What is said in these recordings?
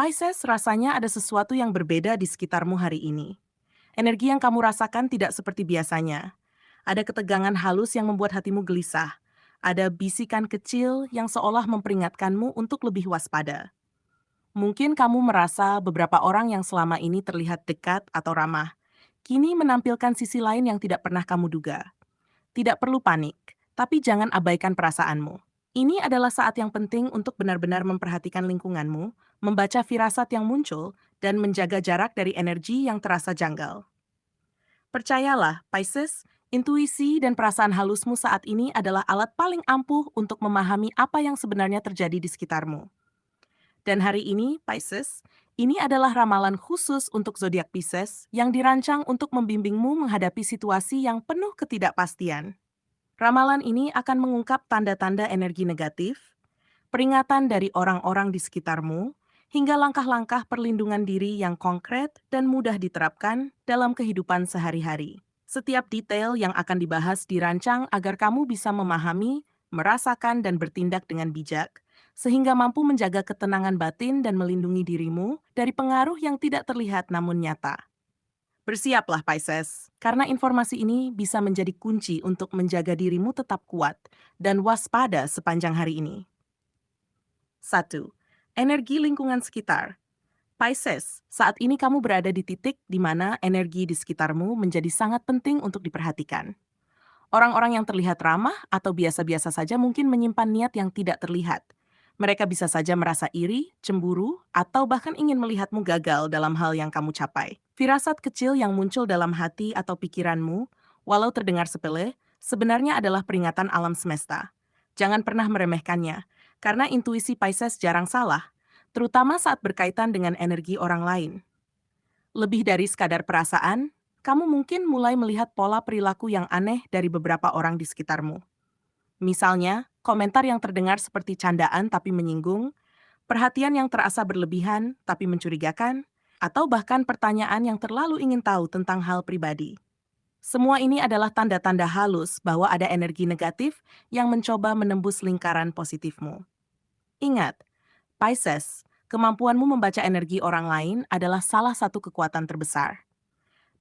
Pisces, rasanya ada sesuatu yang berbeda di sekitarmu hari ini. Energi yang kamu rasakan tidak seperti biasanya. Ada ketegangan halus yang membuat hatimu gelisah. Ada bisikan kecil yang seolah memperingatkanmu untuk lebih waspada. Mungkin kamu merasa beberapa orang yang selama ini terlihat dekat atau ramah, kini menampilkan sisi lain yang tidak pernah kamu duga. Tidak perlu panik, tapi jangan abaikan perasaanmu. Ini adalah saat yang penting untuk benar-benar memperhatikan lingkunganmu, membaca firasat yang muncul, dan menjaga jarak dari energi yang terasa janggal. Percayalah, Pisces, intuisi dan perasaan halusmu saat ini adalah alat paling ampuh untuk memahami apa yang sebenarnya terjadi di sekitarmu. Dan hari ini, Pisces, ini adalah ramalan khusus untuk zodiak Pisces yang dirancang untuk membimbingmu menghadapi situasi yang penuh ketidakpastian. Ramalan ini akan mengungkap tanda-tanda energi negatif, peringatan dari orang-orang di sekitarmu, hingga langkah-langkah perlindungan diri yang konkret dan mudah diterapkan dalam kehidupan sehari-hari. Setiap detail yang akan dibahas dirancang agar kamu bisa memahami, merasakan, dan bertindak dengan bijak, sehingga mampu menjaga ketenangan batin dan melindungi dirimu dari pengaruh yang tidak terlihat namun nyata. Bersiaplah Pisces, karena informasi ini bisa menjadi kunci untuk menjaga dirimu tetap kuat dan waspada sepanjang hari ini. 1. Energi lingkungan sekitar. Pisces, saat ini kamu berada di titik di mana energi di sekitarmu menjadi sangat penting untuk diperhatikan. Orang-orang yang terlihat ramah atau biasa-biasa saja mungkin menyimpan niat yang tidak terlihat. Mereka bisa saja merasa iri, cemburu, atau bahkan ingin melihatmu gagal dalam hal yang kamu capai. Firasat kecil yang muncul dalam hati atau pikiranmu, walau terdengar sepele, sebenarnya adalah peringatan alam semesta. Jangan pernah meremehkannya, karena intuisi Pisces jarang salah, terutama saat berkaitan dengan energi orang lain. Lebih dari sekadar perasaan, kamu mungkin mulai melihat pola perilaku yang aneh dari beberapa orang di sekitarmu. Misalnya, komentar yang terdengar seperti candaan tapi menyinggung, perhatian yang terasa berlebihan tapi mencurigakan, atau bahkan pertanyaan yang terlalu ingin tahu tentang hal pribadi. Semua ini adalah tanda-tanda halus bahwa ada energi negatif yang mencoba menembus lingkaran positifmu. Ingat, Pisces, kemampuanmu membaca energi orang lain adalah salah satu kekuatan terbesar.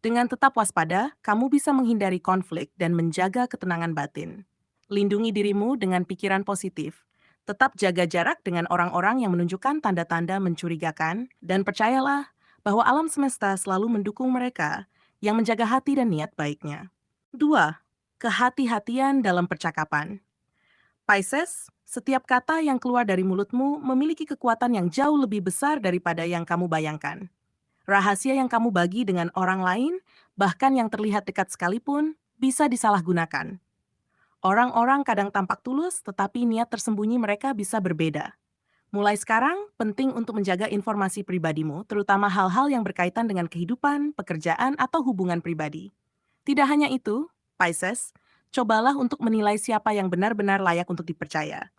Dengan tetap waspada, kamu bisa menghindari konflik dan menjaga ketenangan batin. Lindungi dirimu dengan pikiran positif. Tetap jaga jarak dengan orang-orang yang menunjukkan tanda-tanda mencurigakan, dan percayalah bahwa alam semesta selalu mendukung mereka yang menjaga hati dan niat baiknya. 2. Kehati-hatian dalam percakapan. Pisces, setiap kata yang keluar dari mulutmu memiliki kekuatan yang jauh lebih besar daripada yang kamu bayangkan. Rahasia yang kamu bagi dengan orang lain, bahkan yang terlihat dekat sekalipun, bisa disalahgunakan. Orang-orang kadang tampak tulus, tetapi niat tersembunyi mereka bisa berbeda. Mulai sekarang, penting untuk menjaga informasi pribadimu, terutama hal-hal yang berkaitan dengan kehidupan, pekerjaan, atau hubungan pribadi. Tidak hanya itu, Pisces, cobalah untuk menilai siapa yang benar-benar layak untuk dipercaya.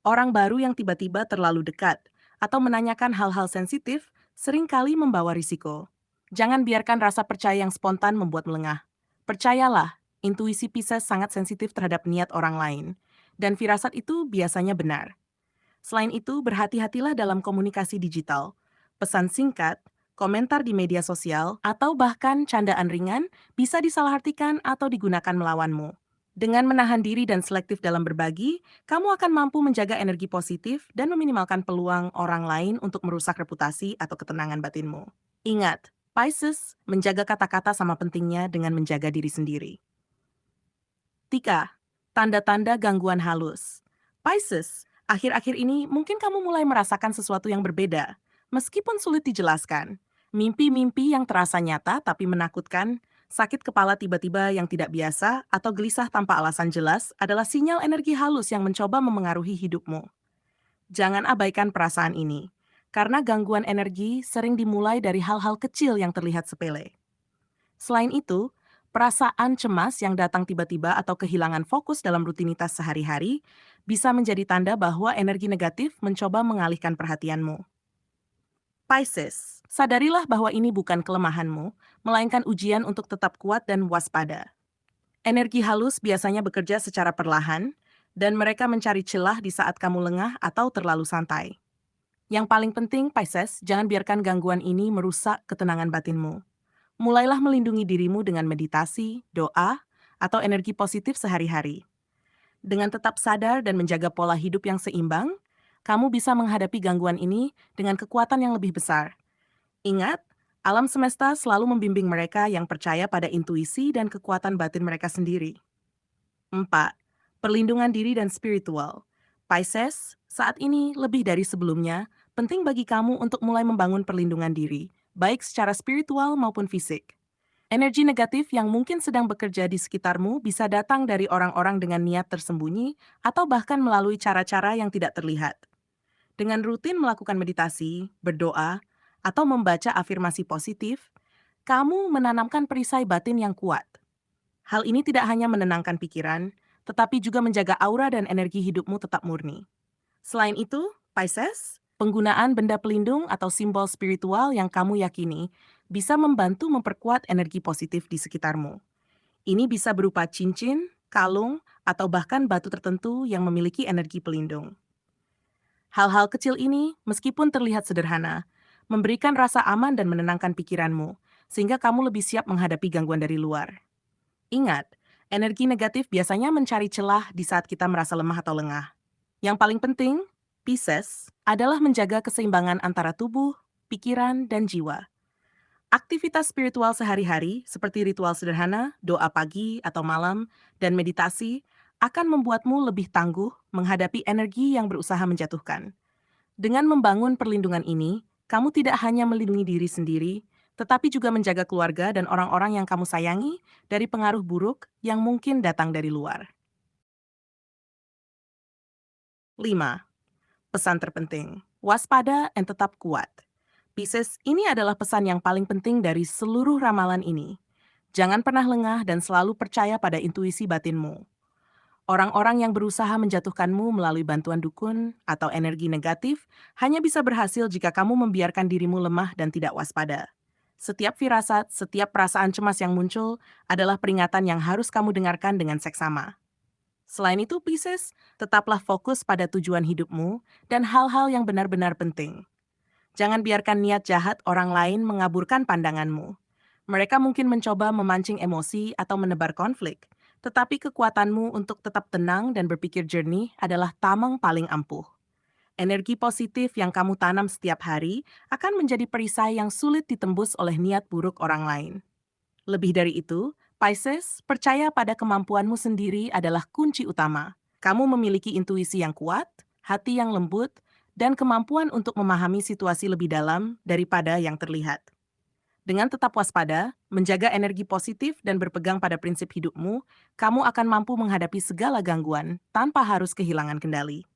Orang baru yang tiba-tiba terlalu dekat atau menanyakan hal-hal sensitif seringkali membawa risiko. Jangan biarkan rasa percaya yang spontan membuat melengah. Percayalah, intuisi Pisces sangat sensitif terhadap niat orang lain, dan firasat itu biasanya benar. Selain itu, berhati-hatilah dalam komunikasi digital. Pesan singkat, komentar di media sosial, atau bahkan candaan ringan bisa disalahartikan atau digunakan melawanmu. Dengan menahan diri dan selektif dalam berbagi, kamu akan mampu menjaga energi positif dan meminimalkan peluang orang lain untuk merusak reputasi atau ketenangan batinmu. Ingat, Pisces menjaga kata-kata sama pentingnya dengan menjaga diri sendiri. 3. Tanda-tanda gangguan halus. Pisces, akhir-akhir ini mungkin kamu mulai merasakan sesuatu yang berbeda, meskipun sulit dijelaskan. Mimpi-mimpi yang terasa nyata tapi menakutkan, sakit kepala tiba-tiba yang tidak biasa, atau gelisah tanpa alasan jelas adalah sinyal energi halus yang mencoba memengaruhi hidupmu. Jangan abaikan perasaan ini, karena gangguan energi sering dimulai dari hal-hal kecil yang terlihat sepele. Selain itu, perasaan cemas yang datang tiba-tiba atau kehilangan fokus dalam rutinitas sehari-hari bisa menjadi tanda bahwa energi negatif mencoba mengalihkan perhatianmu. Pisces, sadarilah bahwa ini bukan kelemahanmu, melainkan ujian untuk tetap kuat dan waspada. Energi halus biasanya bekerja secara perlahan, dan mereka mencari celah di saat kamu lengah atau terlalu santai. Yang paling penting, Pisces, jangan biarkan gangguan ini merusak ketenangan batinmu. Mulailah melindungi dirimu dengan meditasi, doa, atau energi positif sehari-hari. Dengan tetap sadar dan menjaga pola hidup yang seimbang, kamu bisa menghadapi gangguan ini dengan kekuatan yang lebih besar. Ingat, alam semesta selalu membimbing mereka yang percaya pada intuisi dan kekuatan batin mereka sendiri. 4. Perlindungan diri dan spiritual. Pisces, saat ini lebih dari sebelumnya, penting bagi kamu untuk mulai membangun perlindungan diri, baik secara spiritual maupun fisik. Energi negatif yang mungkin sedang bekerja di sekitarmu bisa datang dari orang-orang dengan niat tersembunyi atau bahkan melalui cara-cara yang tidak terlihat. Dengan rutin melakukan meditasi, berdoa, atau membaca afirmasi positif, kamu menanamkan perisai batin yang kuat. Hal ini tidak hanya menenangkan pikiran, tetapi juga menjaga aura dan energi hidupmu tetap murni. Selain itu, Pisces, penggunaan benda pelindung atau simbol spiritual yang kamu yakini bisa membantu memperkuat energi positif di sekitarmu. Ini bisa berupa cincin, kalung, atau bahkan batu tertentu yang memiliki energi pelindung. Hal-hal kecil ini, meskipun terlihat sederhana, memberikan rasa aman dan menenangkan pikiranmu, sehingga kamu lebih siap menghadapi gangguan dari luar. Ingat, energi negatif biasanya mencari celah di saat kita merasa lemah atau lengah. Yang paling penting, Pisces, adalah menjaga keseimbangan antara tubuh, pikiran, dan jiwa. Aktivitas spiritual sehari-hari, seperti ritual sederhana, doa pagi atau malam, dan meditasi, akan membuatmu lebih tangguh menghadapi energi yang berusaha menjatuhkan. Dengan membangun perlindungan ini, kamu tidak hanya melindungi diri sendiri, tetapi juga menjaga keluarga dan orang-orang yang kamu sayangi dari pengaruh buruk yang mungkin datang dari luar. 5. Pesan terpenting, waspada dan tetap kuat. Pisces, ini adalah pesan yang paling penting dari seluruh ramalan ini. Jangan pernah lengah dan selalu percaya pada intuisi batinmu. Orang-orang yang berusaha menjatuhkanmu melalui bantuan dukun atau energi negatif hanya bisa berhasil jika kamu membiarkan dirimu lemah dan tidak waspada. Setiap firasat, setiap perasaan cemas yang muncul adalah peringatan yang harus kamu dengarkan dengan seksama. Selain itu, Pisces, tetaplah fokus pada tujuan hidupmu dan hal-hal yang benar-benar penting. Jangan biarkan niat jahat orang lain mengaburkan pandanganmu. Mereka mungkin mencoba memancing emosi atau menebar konflik, tetapi kekuatanmu untuk tetap tenang dan berpikir jernih adalah tameng paling ampuh. Energi positif yang kamu tanam setiap hari akan menjadi perisai yang sulit ditembus oleh niat buruk orang lain. Lebih dari itu, Pisces percaya pada kemampuanmu sendiri adalah kunci utama. Kamu memiliki intuisi yang kuat, hati yang lembut, dan kemampuan untuk memahami situasi lebih dalam daripada yang terlihat. Dengan tetap waspada, menjaga energi positif dan berpegang pada prinsip hidupmu, kamu akan mampu menghadapi segala gangguan tanpa harus kehilangan kendali.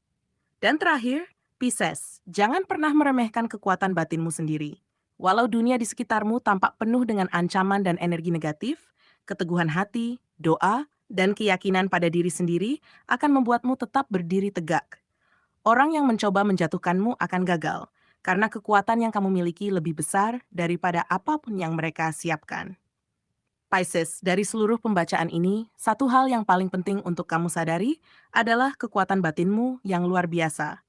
Dan terakhir, Pisces, jangan pernah meremehkan kekuatan batinmu sendiri. Walau dunia di sekitarmu tampak penuh dengan ancaman dan energi negatif, keteguhan hati, doa, dan keyakinan pada diri sendiri akan membuatmu tetap berdiri tegak. Orang yang mencoba menjatuhkanmu akan gagal, karena kekuatan yang kamu miliki lebih besar daripada apapun yang mereka siapkan. Pisces, dari seluruh pembacaan ini, satu hal yang paling penting untuk kamu sadari adalah kekuatan batinmu yang luar biasa.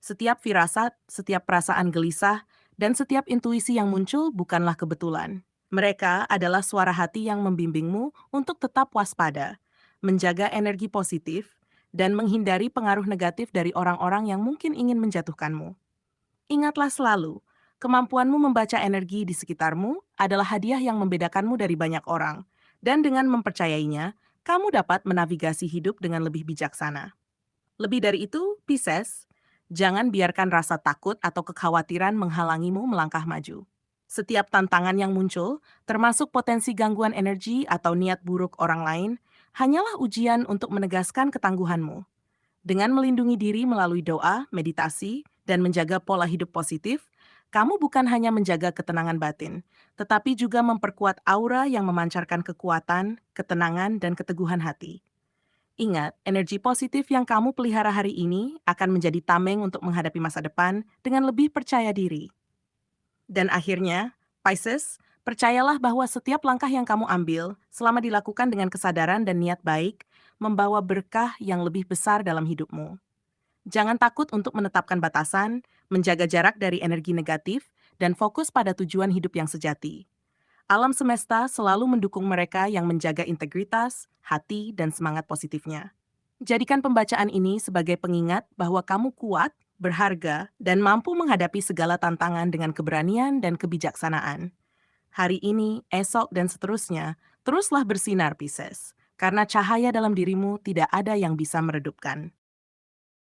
Setiap firasat, setiap perasaan gelisah, dan setiap intuisi yang muncul bukanlah kebetulan. Mereka adalah suara hati yang membimbingmu untuk tetap waspada, menjaga energi positif, dan menghindari pengaruh negatif dari orang-orang yang mungkin ingin menjatuhkanmu. Ingatlah selalu, kemampuanmu membaca energi di sekitarmu adalah hadiah yang membedakanmu dari banyak orang, dan dengan mempercayainya, kamu dapat menavigasi hidup dengan lebih bijaksana. Lebih dari itu, Pisces, jangan biarkan rasa takut atau kekhawatiran menghalangimu melangkah maju. Setiap tantangan yang muncul, termasuk potensi gangguan energi atau niat buruk orang lain, hanyalah ujian untuk menegaskan ketangguhanmu. Dengan melindungi diri melalui doa, meditasi, dan menjaga pola hidup positif, kamu bukan hanya menjaga ketenangan batin, tetapi juga memperkuat aura yang memancarkan kekuatan, ketenangan, dan keteguhan hati. Ingat, energi positif yang kamu pelihara hari ini akan menjadi tameng untuk menghadapi masa depan dengan lebih percaya diri. Dan akhirnya, Pisces, percayalah bahwa setiap langkah yang kamu ambil, selama dilakukan dengan kesadaran dan niat baik, membawa berkah yang lebih besar dalam hidupmu. Jangan takut untuk menetapkan batasan, menjaga jarak dari energi negatif, dan fokus pada tujuan hidup yang sejati. Alam semesta selalu mendukung mereka yang menjaga integritas, hati, dan semangat positifnya. Jadikan pembacaan ini sebagai pengingat bahwa kamu kuat, berharga, dan mampu menghadapi segala tantangan dengan keberanian dan kebijaksanaan. Hari ini, esok, dan seterusnya, teruslah bersinar, Pisces, karena cahaya dalam dirimu tidak ada yang bisa meredupkan.